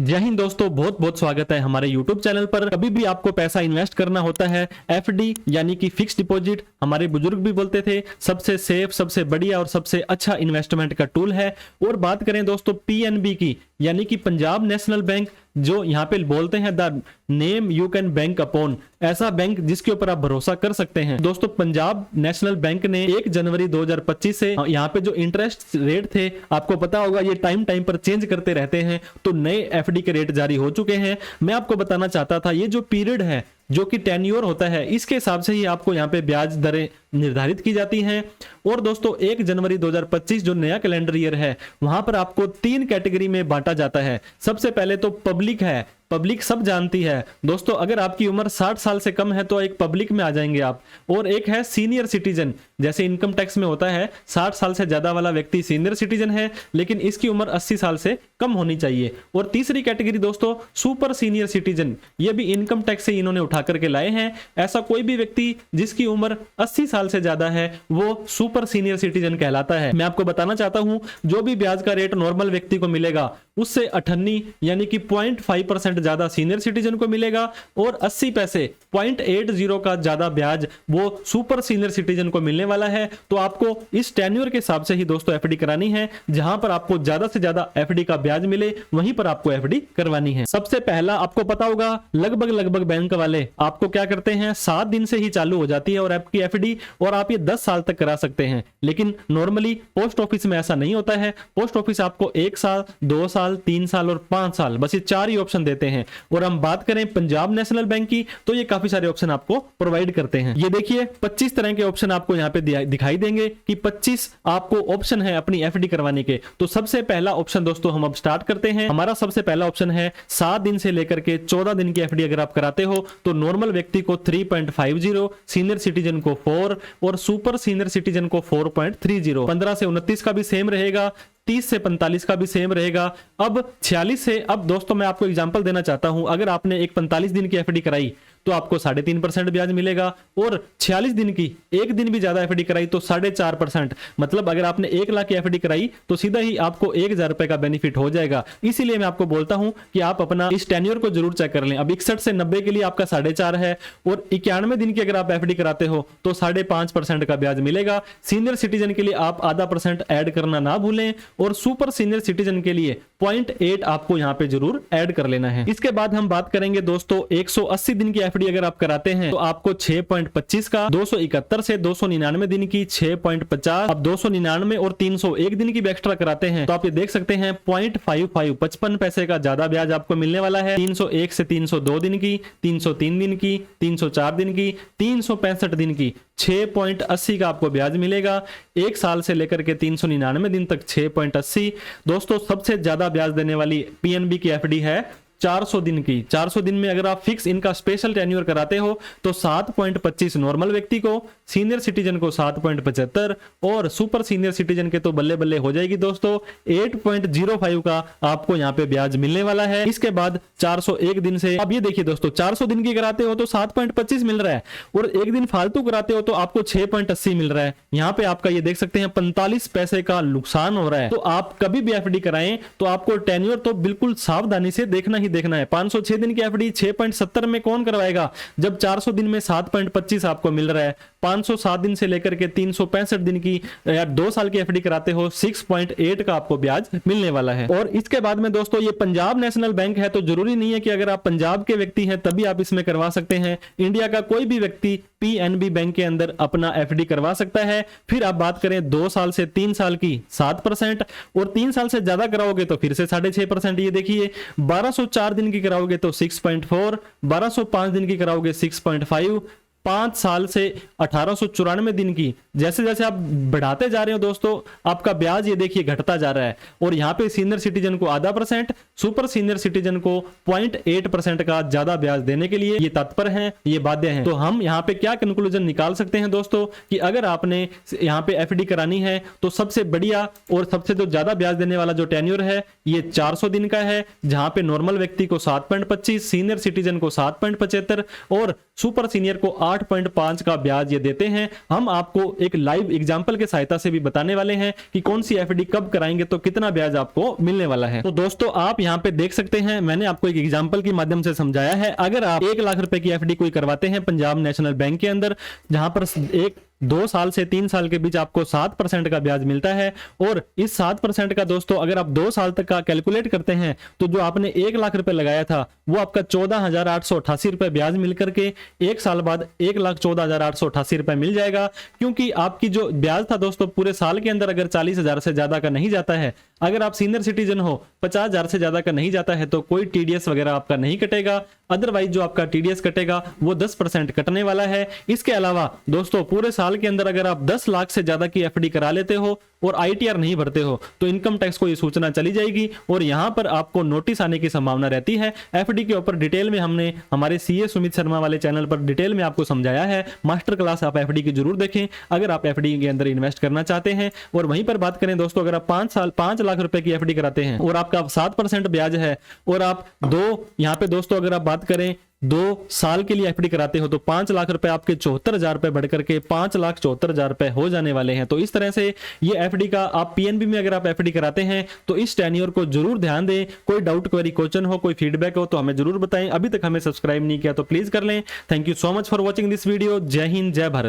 जय हिंद दोस्तों, बहुत बहुत स्वागत है हमारे YouTube चैनल पर। कभी भी आपको पैसा इन्वेस्ट करना होता है, एफडी यानी कि फिक्स डिपॉजिट, हमारे बुजुर्ग भी बोलते थे सबसे सेफ, सबसे बढ़िया और सबसे अच्छा इन्वेस्टमेंट का टूल है। और बात करें दोस्तों पीएनबी की, यानी कि पंजाब नेशनल बैंक, जो यहाँ पे बोलते हैं the name you can bank upon, ऐसा बैंक जिसके ऊपर आप भरोसा कर सकते हैं। दोस्तों पंजाब नेशनल बैंक ने 1 जनवरी 2025 से यहाँ पे जो इंटरेस्ट रेट थे, आपको पता होगा ये टाइम टाइम पर चेंज करते रहते हैं, तो नए एफडी के रेट जारी हो चुके हैं। मैं आपको बताना चाहता था ये जो पीरियड है, जो कि टेन्योर होता है, इसके हिसाब से ही आपको यहाँ पे ब्याज दरें निर्धारित की जाती हैं। और दोस्तों 1 जनवरी 2025 जो नया कैलेंडर ईयर है, वहां पर आपको 3 कैटेगरी में बांटा जाता है। सबसे पहले तो पब्लिक है, पब्लिक सब जानती है दोस्तों, अगर आपकी उम्र 60 साल से कम है तो एक पब्लिक में आ जाएंगे आप। और एक है सीनियर सिटीजन, जैसे इनकम टैक्स में होता है 60 साल से ज्यादा वाला व्यक्ति सीनियर सिटीजन है, लेकिन इसकी उम्र 80 साल से कम होनी चाहिए। और तीसरी कैटेगरी दोस्तों सुपर सीनियर सिटीजन, ये भी इनकम टैक्स से इन्होंने उठा करके लाए हैं। ऐसा कोई भी व्यक्ति जिसकी उम्र 80 साल से ज्यादा है वो सुपर सीनियर सिटीजन कहलाता है। मैं आपको बताना चाहता हूं जो भी ब्याज का रेट नॉर्मल व्यक्ति को मिलेगा उससे 98 यानी कि 0.5% ज्यादा सीनियर सिटीजन को मिलेगा, और 80 पैसे 0.80 का ज्यादा ब्याज वो सुपर सीनियर सिटीजन को मिलने वाला है। तो आपको इस टेन्योर के हिसाब से ही दोस्तों एफडी करानी है, जहां पर आपको ज्यादा से ज्यादा एफडी का ब्याज मिले वहीं पर आपको एफडी करवानी है। सबसे पहला आपको पता होगा लगभग बैंक वाले आपको क्या करते हैं, 7 दिन से ही चालू हो जाती है और आपकी एफडी, और आप ये 10 साल तक करा सकते हैं। लेकिन नॉर्मली पोस्ट ऑफिस में ऐसा नहीं होता है। पोस्ट ऑफिस आपको 1 साल, 2 साल, 3 साल और 5 साल, बस ये 4 ही ऑप्शन देते हैं। और हम बात करें पंजाब नेशनल बैंक की, तो ये काफी सारे ऑप्शन आपको प्रोवाइड करते हैं। ये देखिए 25 तरह के ऑप्शन आपको यहाँ पे दिखाई देंगे कि 25 आपको ऑप्शन है अपनी एफडी करवाने के। तो सबसे पहला ऑप्शन दोस्तों हम अब स्टार्ट करते हैं। हमारा सबसे पहला ऑप्शन है 7 दिन से लेकर के 14 दिन की एफडी अगर आप कराते हो तो नॉर्मल व्यक्ति को 3.50, सीनियर सिटीजन को 4 और सुपर सीनियर सिटीजन को 4.30। 15 से 29 का भी सेम रहेगा, 30 से 45 का भी सेम रहेगा। अब 46 से, अब दोस्तों मैं आपको एग्जांपल देना चाहता हूं, अगर आपने एक 45 दिन की एफडी कराई तो आपको 3.5% ब्याज मिलेगा, और 46 दिन की एक दिन भी ज्यादा एफडी कराई तो 4.5%। मतलब अगर आपने 1 लाख की एफडी कराई तो सीधा ही आपको 1000 रुपए का बेनिफिट हो जाएगा। इसीलिए मैं आपको बोलता हूं कि आप अपना इस टेन्योर को जरूर चेक कर लें। अब 61 से 90 के लिए आपका 4.5 है, और 91 दिन की अगर आप एफडी कराते हो तो 5.5% का ब्याज मिलेगा। सीनियर सिटीजन के लिए आप आधा % ऐड करना ना भूलें, और सुपर सीनियर सिटीजन के लिए 0.8 आपको यहां पे जरूर ऐड कर लेना है। इसके बाद हम बात करेंगे दोस्तों 180 दिन की एफडी अगर आप कराते हैं तो आपको 6.25 का, 271 से 299 दिन की 6.50, अब 299 और 301 दिन की भी एक्स्ट्रा कराते हैं तो आप ये देख सकते हैं 0.55, 55 पैसे का ज्यादा ब्याज आपको मिलने वाला है। 301 से 302 दिन की, 303 दिन की, 304 दिन की, 365 दिन की 6.80 का आपको ब्याज मिलेगा। 1 साल से लेकर के 399 दिन तक 6.80। दोस्तों सबसे ज्यादा ब्याज देने वाली पीएनबी की एफडी है 400 दिन की। 400 दिन में अगर आप फिक्स इनका स्पेशल टेन्योर कराते हो तो 7.25 नॉर्मल व्यक्ति को, सीनियर सिटीजन को 7.75, और सुपर सीनियर सिटीजन के तो बल्ले बल्ले हो जाएगी दोस्तों 8.05 का आपको यहाँ पे ब्याज मिलने वाला है। इसके बाद 401 दिन से, अब ये देखिए दोस्तों 400 दिन की कराते हो तो 7.25 मिल रहा है, और एक दिन फालतू कराते हो तो आपको 6.80 मिल रहा है। यहाँ पे आपका ये देख सकते हैं 45 पैसे का नुकसान हो रहा है। तो आप कभी भी एफडी कराएं तो आपको टेन्योर तो बिल्कुल सावधानी से देखना है। 506 दिन की एफडी 6.70 में कौन करवाएगा, जब 400 दिन में 7.25 आपको मिल रहा है। 507 दिन से लेकर के 365 दिन की या 2 साल की एफडी कराते हो 6.8 का आपको ब्याज मिलने वाला है। और इसके बाद में दोस्तों ये पंजाब नेशनल बैंक है, तो जरूरी नहीं है कि अगर आप पंजाब के व्यक्ति हैं तभी आप इसमें करवा सकते हैं। इंडिया का कोई भी व्यक्ति पीएनबी बैंक के अंदर अपना एफडी करवा सकता है। फिर आप बात करें 2 साल से 3 साल की 7%, और 3 साल से ज्यादा कराओगे तो फिर से 6.5%। ये देखिए 1204 दिन की कराओगे तो 6.4, 1205 दिन की कराओगे 6.5, 5 साल से 1894 दिन की, जैसे जैसे आप बढ़ाते जा रहे हो दोस्तों आपका ब्याज ये देखिए घटता जा रहा है। और यहाँ पे सीनियर सिटीजन को आधा %, सुपर सीनियर सिटीजन को 0.8% का ज्यादा ब्याज देने के लिए ये तत्पर हैं, ये बाध्य हैं। तो हम यहाँ पे क्या कंक्लूजन निकाल सकते हैं दोस्तों कि अगर आपने यहाँ पे एफडी करानी है तो सबसे बढ़िया और सबसे जो ज्यादा ब्याज देने वाला जो टेन्योर है ये 400 दिन का है, जहां पे नॉर्मल व्यक्ति को 7.25, सीनियर सिटीजन को 7.75 और सुपर सीनियर को 8.5 का ब्याज ये देते हैं। हम आपको एक लाइव एग्जांपल के सहायता से भी बताने वाले हैं कि कौन सी एफडी कब कराएंगे तो कितना ब्याज आपको मिलने वाला है। तो दोस्तों आप यहां पे देख सकते हैं, मैंने आपको एक एग्जांपल के माध्यम से समझाया है। अगर आप 1 लाख रुपए की एफडी कोई करवाते हैं पंजाब नेशनल बैंक के अंदर, जहां पर 2 साल से 3 साल के बीच आपको 7% का ब्याज मिलता है, और इस 7% का दोस्तों अगर आप 2 साल तक का कैलकुलेट करते हैं तो जो आपने 1 लाख रुपए लगाया था वो आपका 14,888 रुपए ब्याज मिलकर के 1 साल बाद 1,14,888 रुपए मिल जाएगा। क्योंकि आपकी जो ब्याज था दोस्तों पूरे साल के अंदर अगर 40,000 से ज्यादा का नहीं जाता है, अगर आप सीनियर सिटीजन हो 50,000 से ज्यादा का नहीं जाता है तो कोई टीडीएस वगैरह आपका नहीं कटेगा। अदरवाइज जो आपका टीडीएस कटेगा वो 10% कटने वाला है। इसके अलावा दोस्तों पूरे साल के अंदर अगर आप 10 लाख से ज्यादा की एफडी करा लेते हो और आईटीआर नहीं भरते हो तो इनकम टैक्स को ये सूचना चली जाएगी और यहां पर आपको नोटिस आने की संभावना रहती है। एफडी के ऊपर डिटेल में हमने हमारे सीए सुमित शर्मा वाले चैनल पर डिटेल में आपको समझाया है। मास्टर क्लास आप एफडी की जरूर देखें अगर आप एफडी के अंदर इन्वेस्ट करना चाहते हैं। और वहीं पर बात करें दोस्तों, अगर आप 5 लाख रुपए की एफडी कराते हैं और आपका 7% ब्याज है और आप यहां पे दोस्तों अगर आप बात करें 2 साल के लिए एफडी कराते हो तो 5 लाख रुपए आपके 74,000 रुपए बढ़कर के 5,74,000 रुपए हो जाने वाले हैं। तो इस तरह से ये एफडी का आप पीएनबी में अगर आप एफडी कराते हैं तो इस टेन्योर को जरूर ध्यान दें। कोई डाउट क्वेरी क्वेश्चन हो, कोई फीडबैक हो तो हमें जरूर बताएं। अभी तक हमें सब्सक्राइब नहीं किया तो प्लीज कर लें। Thank you so much for watching this video. जय हिंद, जय भारत।